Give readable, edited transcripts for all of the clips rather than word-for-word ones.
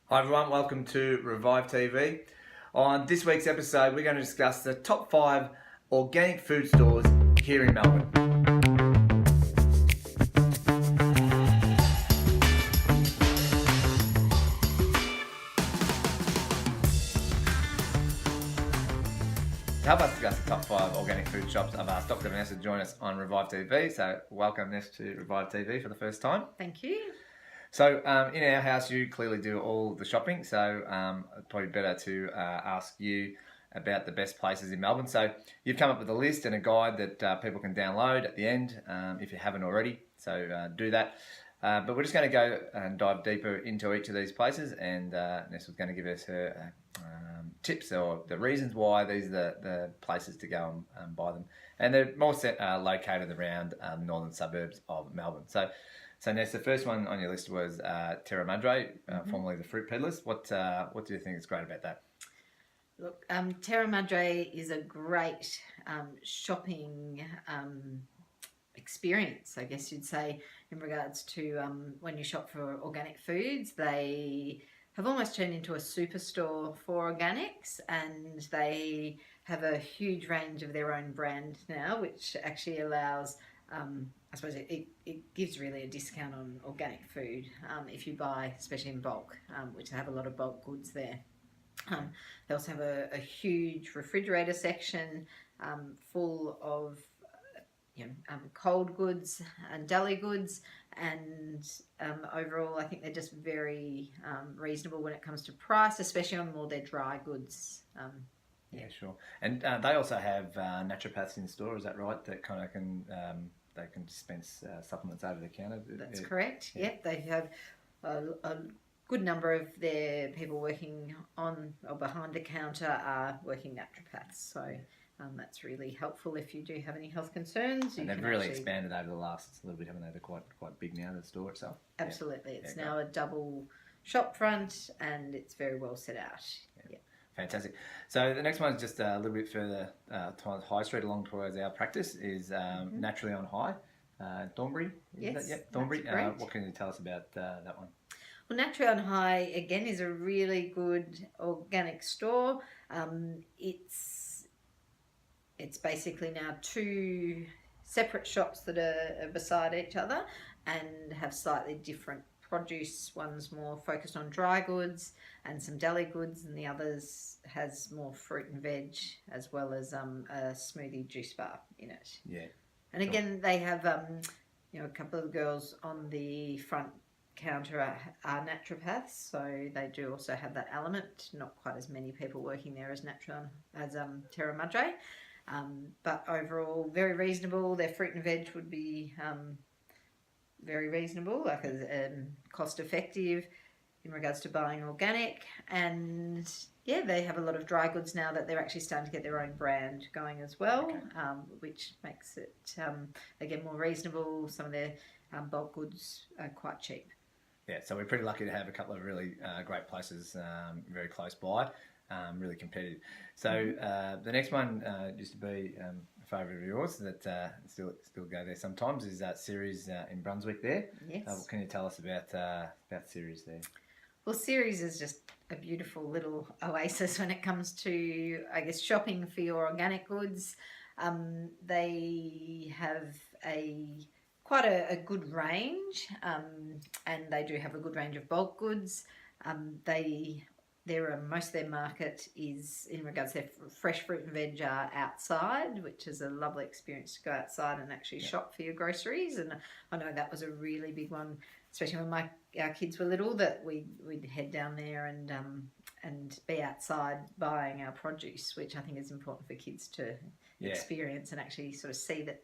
Hi everyone, welcome to Revive TV. On this week's episode, we're going to discuss the top 5 organic food stores here in Melbourne. To help us discuss the top 5 organic food shops, I've asked Dr. Vanessa to join us on Revive TV. So welcome Vanessa to Revive TV for the first time. Thank you. So in our house, you clearly do all the shopping, so it's probably better to ask you about the best places in Melbourne. So you've come up with a list and a guide that people can download at the end if you haven't already, so do that. But we're just going to go and dive deeper into each of these places, and Nessa's going to give us her tips or the reasons why these are the places to go and buy them. And they're more located around northern suburbs of Melbourne. So Nessa, the first one on your list was Terra Madre, formerly the Fruit Peddlers. What do you think is great about that? Look, Terra Madre is a great shopping experience, I guess you'd say, in regards to when you shop for organic foods. They have almost turned into a superstore for organics, and they have a huge range of their own brand now, which actually allows I suppose it gives really a discount on organic food if you buy, especially in bulk, which they have a lot of bulk goods there. They also have a huge refrigerator section full of cold goods and deli goods, and overall I think they're just very reasonable when it comes to price, especially on more their dry goods. Yeah, sure. And they also have naturopaths in store, is that right? That kind of can they can dispense supplements over the counter. That's correct. Yeah. Yep, they have a good number of their people working on or behind the counter are working naturopaths. So that's really helpful if you do have any health concerns. And they've really expanded over the last little bit, haven't they? They're quite big now, the store itself. Absolutely. It's now a double shop front, and it's very well set out. Yeah. Fantastic. So the next one is just a little bit further towards High Street, along towards our practice, is Naturally on High, Thornbury. Yes, yep, Thornbury. That's what can you tell us about that one? Well, Naturally on High, again, is a really good organic store. It's basically now 2 separate shops that are beside each other and have slightly different produce. One's more focused on dry goods and some deli goods, and the others has more fruit and veg, as well as a smoothie juice bar in it. Yeah. And again, they have a couple of girls on the front counter are naturopaths, so they do also have that element. Not quite as many people working there as Terra Madre, but overall very reasonable. Their fruit and veg would be very reasonable, like cost effective in regards to buying organic. And yeah, they have a lot of dry goods now that they're actually starting to get their own brand going as well, which makes it again more reasonable. Some of their bulk goods are quite cheap. Yeah, so we're pretty lucky to have a couple of really great places very close by, really competitive. So the next one used to be a favourite of yours that still go there sometimes is Ceres in Brunswick there. Yes. What can you tell us about Ceres there? Well, Ceres is just a beautiful little oasis when it comes to, I guess, shopping for your organic goods. They have quite a good range, and they do have a good range of bulk goods. Most of their market is in regards to their fresh fruit and veg are outside, which is a lovely experience to go outside and actually shop for your groceries. And I know that was a really big one, especially when our kids were little, that we'd head down there and be outside buying our produce, which I think is important for kids to experience and actually sort of see that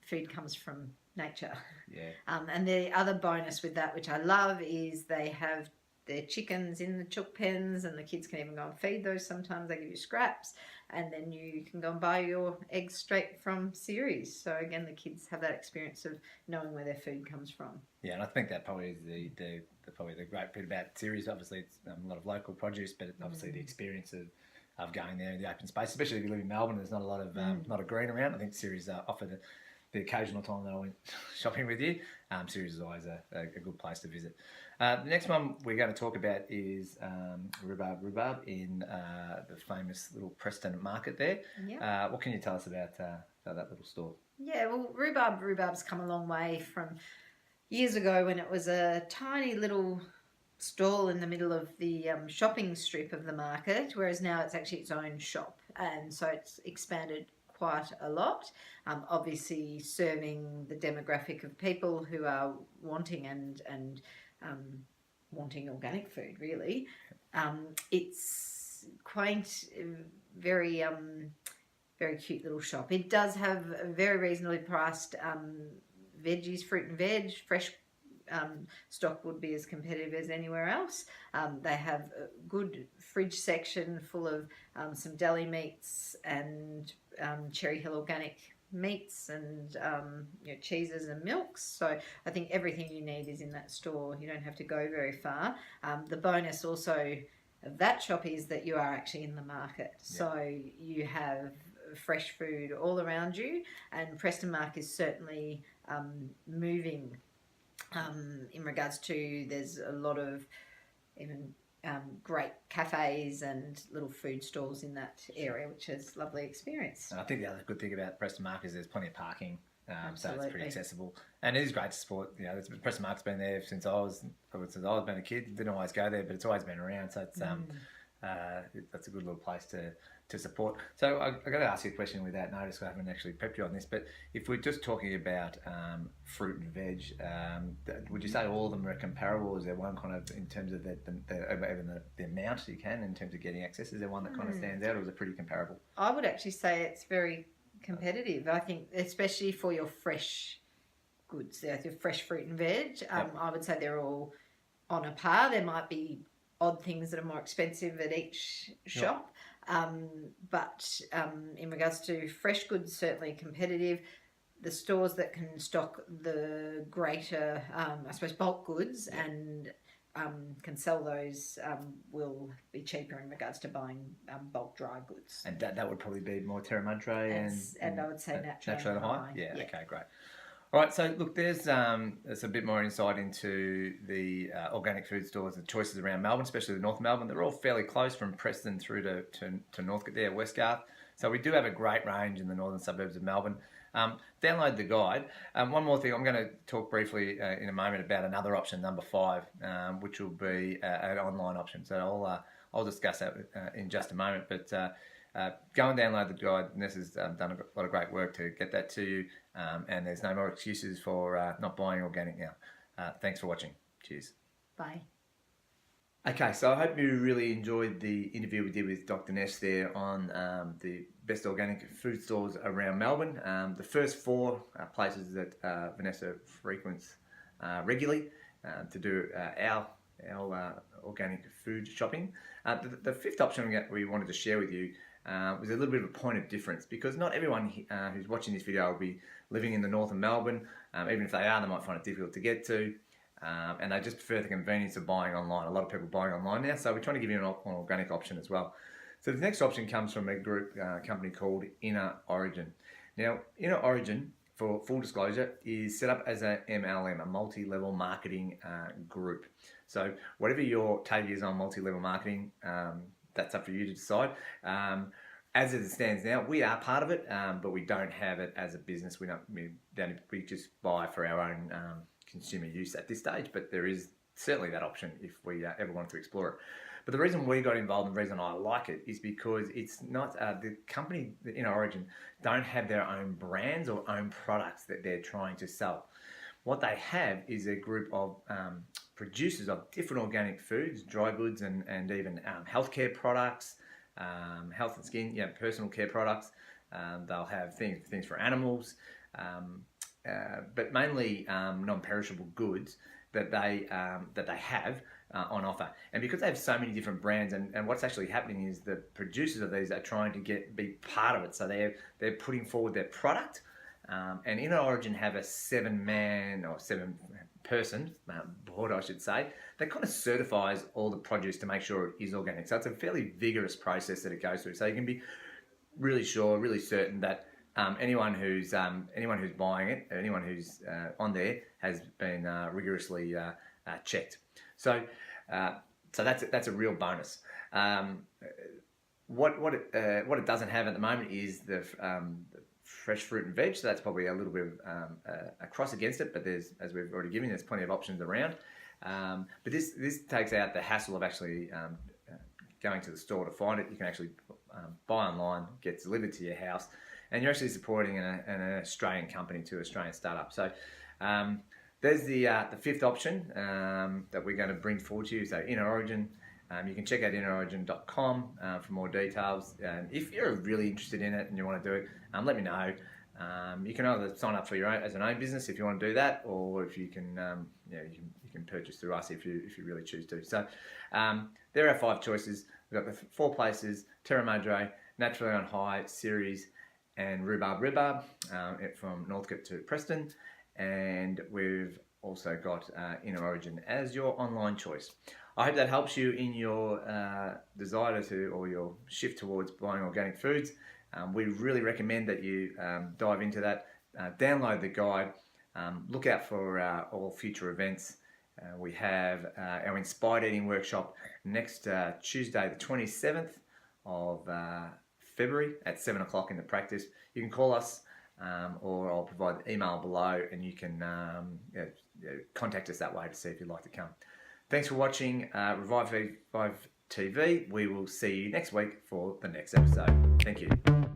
food comes from nature. Yeah. And the other bonus with that, which I love, is they have their chickens in the chook pens, and the kids can even go and feed those. Sometimes they give you scraps, and then you can go and buy your eggs straight from Ceres. So again, the kids have that experience of knowing where their food comes from. Yeah, and I think that probably is the great bit about Ceres. Obviously, it's a lot of local produce, but obviously the experience of going there in the open space, especially if you live in Melbourne, there's not a lot of green around. I think Ceres offered the occasional time that I went shopping with you. Ceres is always a good place to visit. The next one we're going to talk about is rhubarb in the famous little Preston market there. Yeah. What can you tell us about that little store? Yeah, well, rhubarb's come a long way from years ago when it was a tiny little stall in the middle of the shopping strip of the market, whereas now it's actually its own shop, and so it's expanded quite a lot. Obviously, serving the demographic of people who are wanting and wanting organic food. Really, it's quaint, very very cute little shop. It does have very reasonably priced veggies, fruit and veg, fresh stock would be as competitive as anywhere else. They have a good fridge section full of some deli meats and Cherry Hill organic meats and cheeses and milks. So I think everything you need is in that store. You don't have to go very far. The bonus also of that shop is that you are actually in the market. Yeah. So you have fresh food all around you, and Preston Mark is certainly moving in regards to, there's a lot of even great cafes and little food stalls in that area, which is a lovely experience. And I think the other good thing about Preston Mark is there's plenty of parking, so it's pretty accessible, and it is great to support. Preston Mark's been there since I was been a kid. Didn't always go there, but it's always been around. So it's that's a good little place to support. So I got to ask you a question without notice. I haven't actually prepped you on this, but if we're just talking about fruit and veg, would you say all of them are comparable? Is there one kind of, in terms of the amount you can, in terms of getting access, is there one that kind of stands out, or is it pretty comparable? I would actually say it's very competitive. I think, especially for your fresh goods, your fresh fruit and veg, I would say they're all on a par. There might be odd things that are more expensive at each shop. But in regards to fresh goods, certainly competitive. The stores that can stock the greater, I suppose, bulk goods and can sell those will be cheaper in regards to buying bulk dry goods. And that would probably be more Terra Madre and I would say Natural High. Yeah, okay, great. All right, so look, there's a bit more insight into the organic food stores and choices around Melbourne, especially the North Melbourne. They're all fairly close from Preston through to Northcote there, Westgarth. So we do have a great range in the northern suburbs of Melbourne. Download the guide. One more thing, I'm going to talk briefly in a moment about another option, number 5, which will be an online option. So I'll discuss that in just a moment, but go and download the guide. Nessa's done a lot of great work to get that to you, and there's no more excuses for not buying organic now. Thanks for watching. Cheers. Bye. Okay, so I hope you really enjoyed the interview we did with Dr. Ness there on the best organic food stores around Melbourne. The first 4 places that Vanessa frequents regularly to do our organic food shopping. The 5th option that we wanted to share with you was a little bit of a point of difference, because not everyone who's watching this video will be living in the north of Melbourne. Even if they are, they might find it difficult to get to, and they just prefer the convenience of buying online. A lot of people buying online now, so we're trying to give you an organic option as well. So the next option comes from a group company called Inner Origin. Now, Inner Origin, for full disclosure, is set up as a MLM, a multi-level marketing group. So whatever your take is on multi-level marketing, that's up for you to decide. As it stands now, we are part of it, but we don't have it as a business. We just buy for our own consumer use at this stage, but there is certainly that option if we ever want to explore it. But the reason we got involved and the reason I like it is because it's not, the company in Origin don't have their own brands or own products that they're trying to sell. What they have is a group of producers of different organic foods, dry goods, and even healthcare products, health and skin, personal care products. They'll have things for animals, but mainly non-perishable goods that they have on offer. And because they have so many different brands, and what's actually happening is the producers of these are trying to be part of it. So they're putting forward their product. And Inner Origin have a 7-man or 7-person board, I should say, that kind of certifies all the produce to make sure it is organic. So it's a fairly vigorous process that it goes through. So you can be really sure, really certain that anyone who's buying it, anyone who's on there, has been rigorously checked. So, so that's a real bonus. What it doesn't have at the moment is the fresh fruit and veg. So that's probably a little bit of a cross against it. But there's, as we've already given, there's plenty of options around. But this takes out the hassle of actually going to the store to find it. You can actually buy online, get delivered to your house, and you're actually supporting an Australian company to Australian startup. So there's the fifth option that we're going to bring forward to you. So Inner Origin. You can check out innerorigin.com for more details. If you're really interested in it and you want to do it, let me know. You can either sign up for your own as an own business if you want to do that, or if you can, you can purchase through us if you really choose to. So there are 5 choices. We've got the 4 places: Terra Madre, Naturally on High, Series, and Rhubarb from Northcote to Preston. And we've also got Inner Origin as your online choice. I hope that helps you in your desire to, or your shift towards buying organic foods. We really recommend that you dive into that, download the guide, look out for all future events. We have our Inspired Eating Workshop next Tuesday, the 27th of February at 7 o'clock in the practice. You can call us or I'll provide the email below, and you can contact us that way to see if you'd like to come. Thanks for watching Revive 5 TV. We will see you next week for the next episode. Thank you.